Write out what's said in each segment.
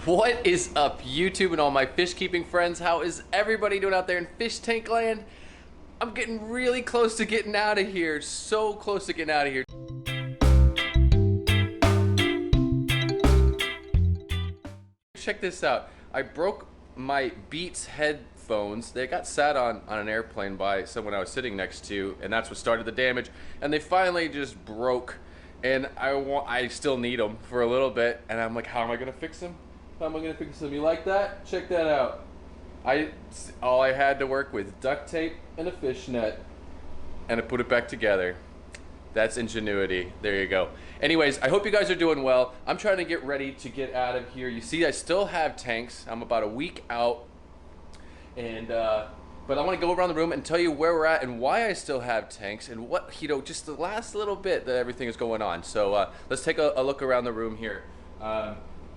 What is up, YouTube and all my fish keeping friends? How is everybody doing out there in fish tank land? I'm getting really close to getting out of here. So close to getting out of here. Check this out. I broke my Beats headphones. They got sat on an airplane by someone I was sitting next to, and that's what started the damage. And they finally just broke. And I still need them for a little bit. And I'm like, how am I gonna fix them? How am I gonna fix them? You like that? Check that out. All I had to work with duct tape and a fish net, and I put it back together. That's ingenuity. There you go. Anyways, I hope you guys are doing well. I'm trying to get ready to get out of here. You see, I still have tanks. I'm about a week out, and but I want to go around the room and tell you where we're at and why I still have tanks and what, just the last little bit that everything is going on. So let's take a look around the room here.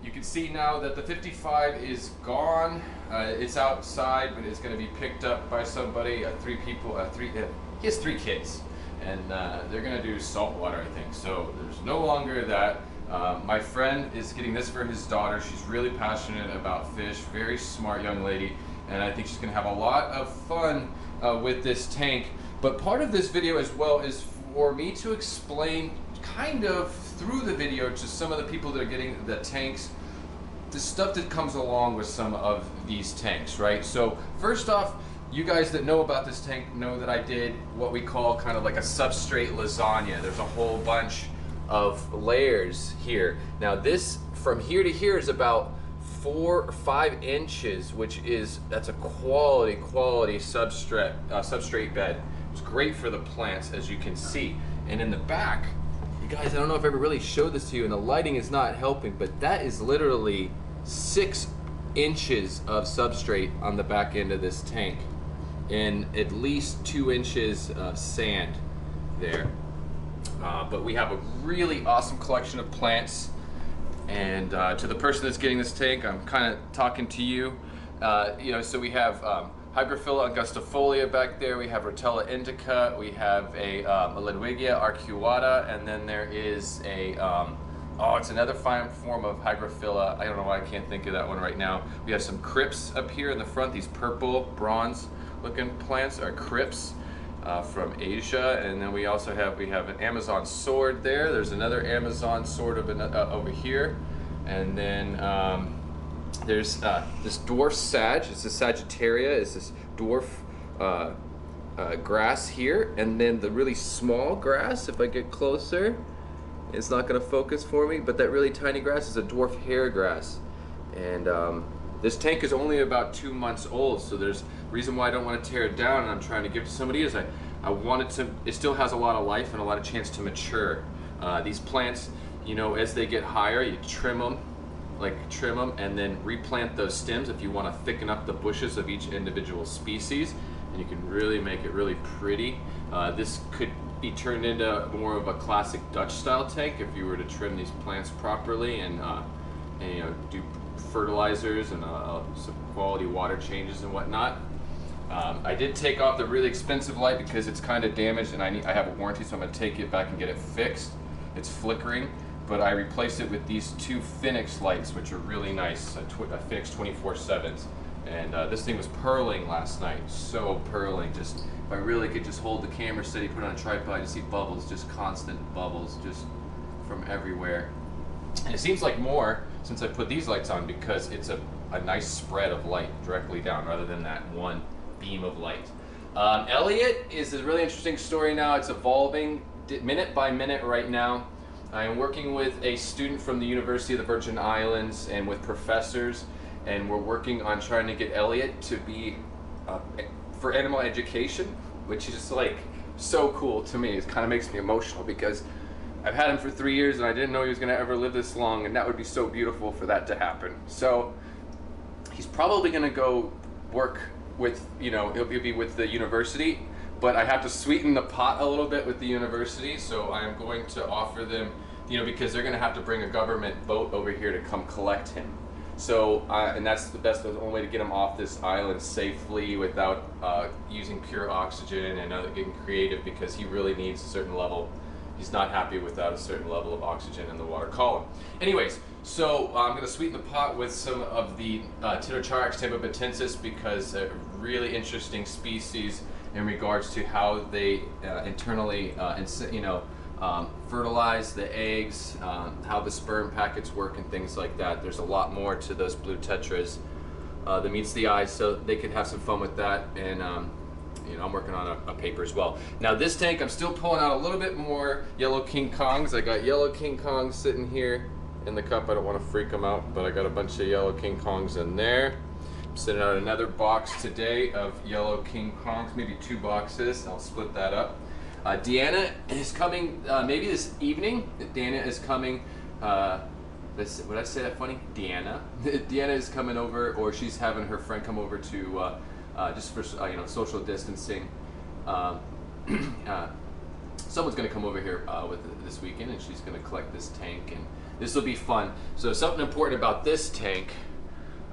You can see now that the 55 is gone. It's outside, but it's going to be picked up by somebody. He has 3 kids, and they're going to do saltwater, I think. So there's no longer that. My friend is getting this for his daughter. She's really passionate about fish, very smart young lady, and I think she's going to have a lot of fun with this tank. But part of this video as well is for me to explain kind of through the video to some of the people that are getting the tanks, the stuff that comes along with some of these tanks, right? So first off, you guys that know about this tank know that I did what we call kind of like a substrate lasagna. There's a whole bunch of layers here. Now this from here to here is about 4 or 5 inches, that's a quality substrate bed. It's great for the plants, as you can see. And in the back, guys, I don't know if I ever really showed this to you, and the lighting is not helping, but that is literally 6 inches of substrate on the back end of this tank, and at least 2 inches of sand there. But we have a really awesome collection of plants, and to the person that's getting this tank, I'm kind of talking to you. So we have Hygrophila angustifolia back there, we have Rotella indica, we have a Ludwigia arcuata, and then there is it's another fine form of Hygrophila. I don't know why I can't think of that one right now. We have some crypts up here in the front. These purple bronze looking plants are crypts from Asia, and then we also have an Amazon sword there. There's another Amazon sword over here, and then there's this dwarf sag. It's a Sagittaria. It's this dwarf grass here, and then the really small grass, if I get closer, it's not going to focus for me, but that really tiny grass is a dwarf hair grass. And this tank is only about 2 months old, so there's reason why I don't want to tear it down and I'm trying to give it to somebody is I want it to, it still has a lot of life and a lot of chance to mature. These plants, as they get higher, you trim them and then replant those stems if you want to thicken up the bushes of each individual species, and you can really make it really pretty. This could be turned into more of a classic Dutch style tank if you were to trim these plants properly and do fertilizers and some quality water changes and whatnot. I did take off the really expensive light because it's kind of damaged and I have a warranty, so I'm going to take it back and get it fixed. It's flickering. But I replaced it with these 2 Phoenix lights, which are really nice, a Phoenix 24/7s. And this thing was purling last night, so purling. Just, if I really could just hold the camera steady, put it on a tripod, you see bubbles, just constant bubbles, just from everywhere. And it seems like more since I put these lights on because it's a nice spread of light directly down rather than that one beam of light. Elliott is a really interesting story now. It's evolving minute by minute right now. I am working with a student from the University of the Virgin Islands and with professors, and we're working on trying to get Elliott to be for animal education, which is just like so cool to me. It kind of makes me emotional because I've had him for 3 years and I didn't know he was going to ever live this long, and that would be so beautiful for that to happen. So he's probably going to go work with, he'll be with the university, but I have to sweeten the pot a little bit with the university, so I am going to offer them, because they're going to have to bring a government boat over here to come collect him. So, and that's the only way to get him off this island safely without using pure oxygen and getting creative, because he really needs a certain level. He's not happy without a certain level of oxygen in the water column. Anyways, So I'm going to sweeten the pot with some of the Tetra tababatensis because a really interesting species in regards to how they internally, fertilize the eggs, how the sperm packets work, and things like that. There's a lot more to those blue tetras that meets the eye, so they could have some fun with that. And I'm working on a paper as well. Now this tank, I'm still pulling out a little bit more yellow King Kongs. I got yellow King Kongs sitting here in the cup. I don't want to freak them out, but I got a bunch of yellow King Kongs in there. I'm sending out another box today of yellow King Kongs, maybe 2 boxes. I'll split that up. Deanna is coming maybe this evening. Deanna is coming. Would I say that funny? Deanna. Deanna is coming over, or she's having her friend come over to just for social distancing. Someone's going to come over here with this weekend, and she's going to collect this tank, and this will be fun. So something important about this tank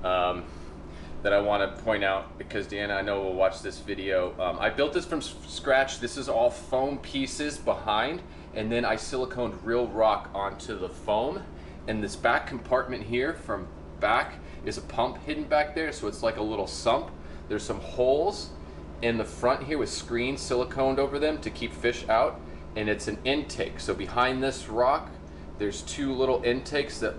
that I want to point out, because Deanna, I know, will watch this video. I built this from scratch. This is all foam pieces behind, and then I siliconed real rock onto the foam. And this back compartment here from back is a pump hidden back there, so it's like a little sump. There's some holes in the front here with screens siliconed over them to keep fish out, and it's an intake. So behind this rock, there's 2 little intakes that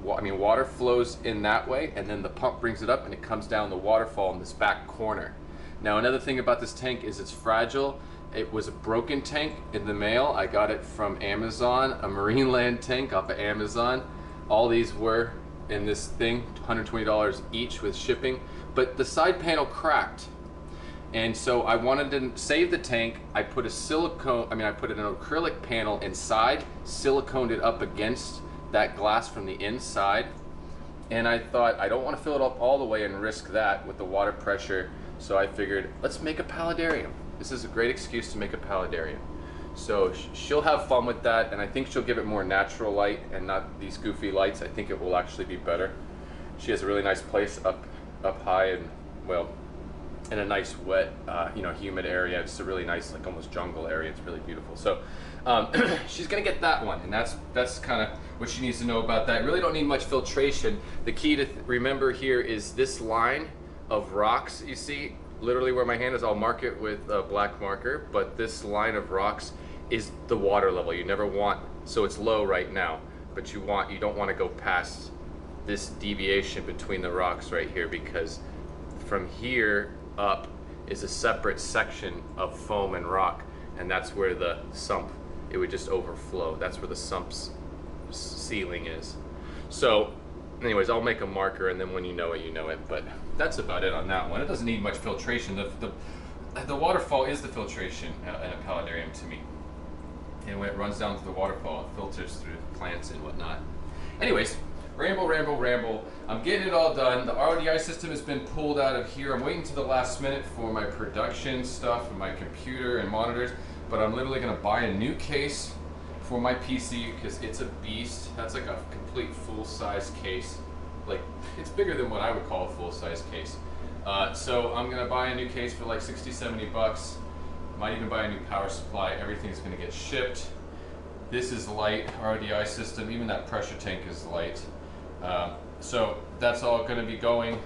water flows in that way, and then the pump brings it up and it comes down the waterfall in this back corner. Now another thing about this tank is it's fragile. It was a broken tank in the mail. I got it from Amazon, a Marine Land tank off of Amazon. All these were in this thing, $120 each with shipping, but the side panel cracked. And so I wanted to save the tank. I put an acrylic panel inside, siliconed it up against that glass from the inside. And I thought, I don't want to fill it up all the way and risk that with the water pressure. So I figured, let's make a paludarium. This is a great excuse to make a paludarium. So she'll have fun with that, and I think she'll give it more natural light and not these goofy lights. I think it will actually be better. She has a really nice place up high and, well, in a nice wet, humid area. It's a really nice, like almost jungle area. It's really beautiful. So she's gonna get that one, and that's kind of what she needs to know about that. Really don't need much filtration. The key to remember here is this line of rocks you see, literally where my hand is. I'll mark it with a black marker, but this line of rocks is the water level. You never want, so it's low right now, but you don't want to go past this deviation between the rocks right here, because from here up is a separate section of foam and rock, and that's where the sump, it would just overflow. That's where the sump's ceiling is. So anyways, I'll make a marker, and then when you know it, you know it. But that's about it on that one. It doesn't need much filtration. The waterfall is the filtration in a paludarium to me. And when it runs down to the waterfall, it filters through the plants and whatnot. Anyways, ramble, ramble, ramble. I'm getting it all done. The RODI system has been pulled out of here. I'm waiting to the last minute for my production stuff and my computer and monitors, but I'm literally gonna buy a new case for my PC because it's a beast. That's like a complete full-size case. Like, it's bigger than what I would call a full-size case. So I'm gonna buy a new case for like 60, 70 bucks. Might even buy a new power supply. Everything's gonna get shipped. This is light, RODI system. Even that pressure tank is light. So that's all gonna be going.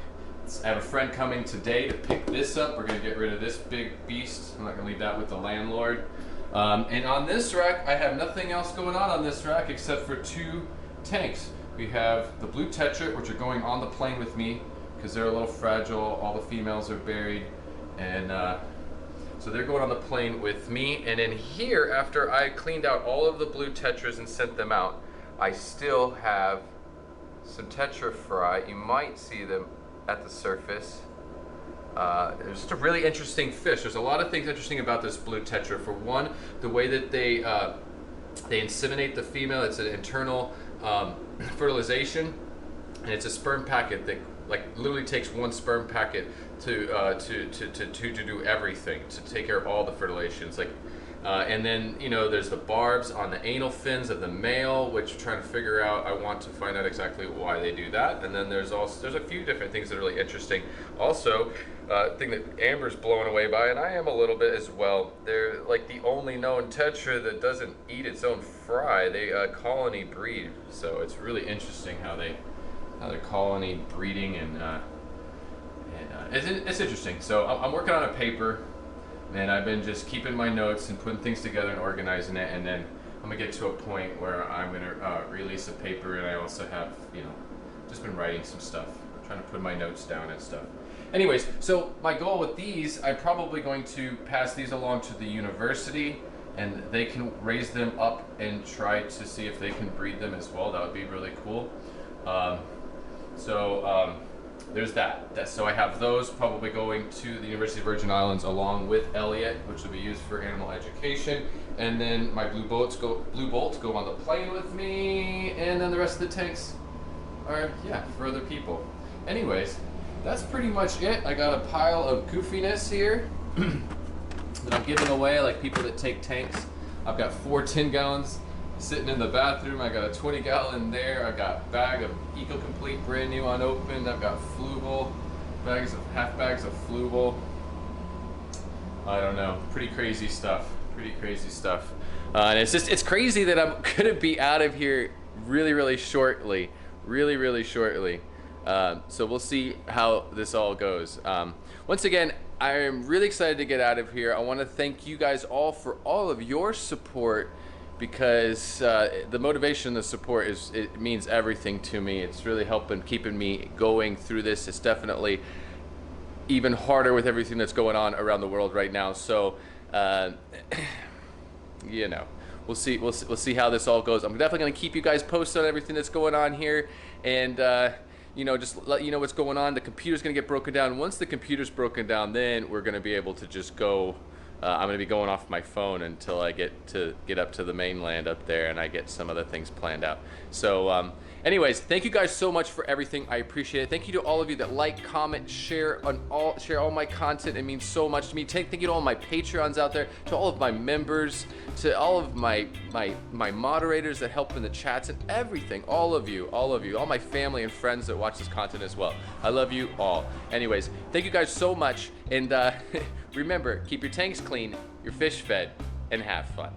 I have a friend coming today to pick this up. We're gonna get rid of this big beast. I'm not gonna leave that with the landlord. And on this rack, I have nothing else going on this rack except for 2 tanks. We have the blue Tetra, which are going on the plane with me because they're a little fragile. All the females are buried, and so they're going on the plane with me. And in here, after I cleaned out all of the blue Tetras and sent them out, I still have some Tetra fry. You might see them at the surface. It's just a really interesting fish. There's a lot of things interesting about this blue Tetra. For one, the way that they inseminate the female. It's an internal fertilization, and it's a sperm packet that literally takes one sperm packet to do everything, to take care of all the fertilization. It's like And then, you know, there's the barbs on the anal fins of the male, which I'm trying to figure out. I want to find out exactly why they do that. And then there's a few different things that are really interesting. Also, thing that Amber's blown away by, and I am a little bit as well. They're like the only known tetra that doesn't eat its own fry. They colony breed, so it's really interesting how they're colony breeding, and it's interesting. So I'm working on a paper. And I've been just keeping my notes and putting things together and organizing it, and then I'm gonna get to a point where I'm gonna release a paper, and I also have, you know, just been writing some stuff, trying to put my notes down and stuff. Anyways, so my goal with these, I'm probably going to pass these along to the university, and they can raise them up and try to see if they can breed them as well. That would be really cool. There's that. So I have those probably going to the University of Virgin Islands along with Elliott, which will be used for animal education. And then my blue bolts go on the plane with me, and then the rest of the tanks are, yeah, for other people. Anyways, that's pretty much it. I got a pile of goofiness here that I'm giving away, like people that take tanks. I've got 4 10 gallons sitting in the bathroom. I got a 20-gallon there. I got a bag of Eco-Complete brand new unopened. I've got Flugel, half bags of Flugel. I don't know, pretty crazy stuff. And it's crazy that I'm gonna be out of here really shortly. So we'll see how this all goes. Once again, I am really excited to get out of here. I want to thank you guys all for all of your support, because the motivation, the support it means everything to me. It's really helping keeping me going through this. It's definitely even harder with everything that's going on around the world right now. So, you know, we'll see how this all goes. I'm definitely going to keep you guys posted on everything that's going on here, and you know, just let you know what's going on. The computer's going to get broken down. Once the computer's broken down, then we're going to be able to just go. I'm going to be going off my phone until I get up to the mainland up there, and I get some other things planned out. So anyways, thank you guys so much for everything. I appreciate it. Thank you to all of you that like, comment, share all my content. It means so much to me. Thank you to all my Patreons out there, to all of my members, to all of my moderators that help in the chats and everything. All of you, all my family and friends that watch this content as well. I love you all. Anyways, thank you guys so much, and remember, keep your tanks clean, your fish fed, and have fun.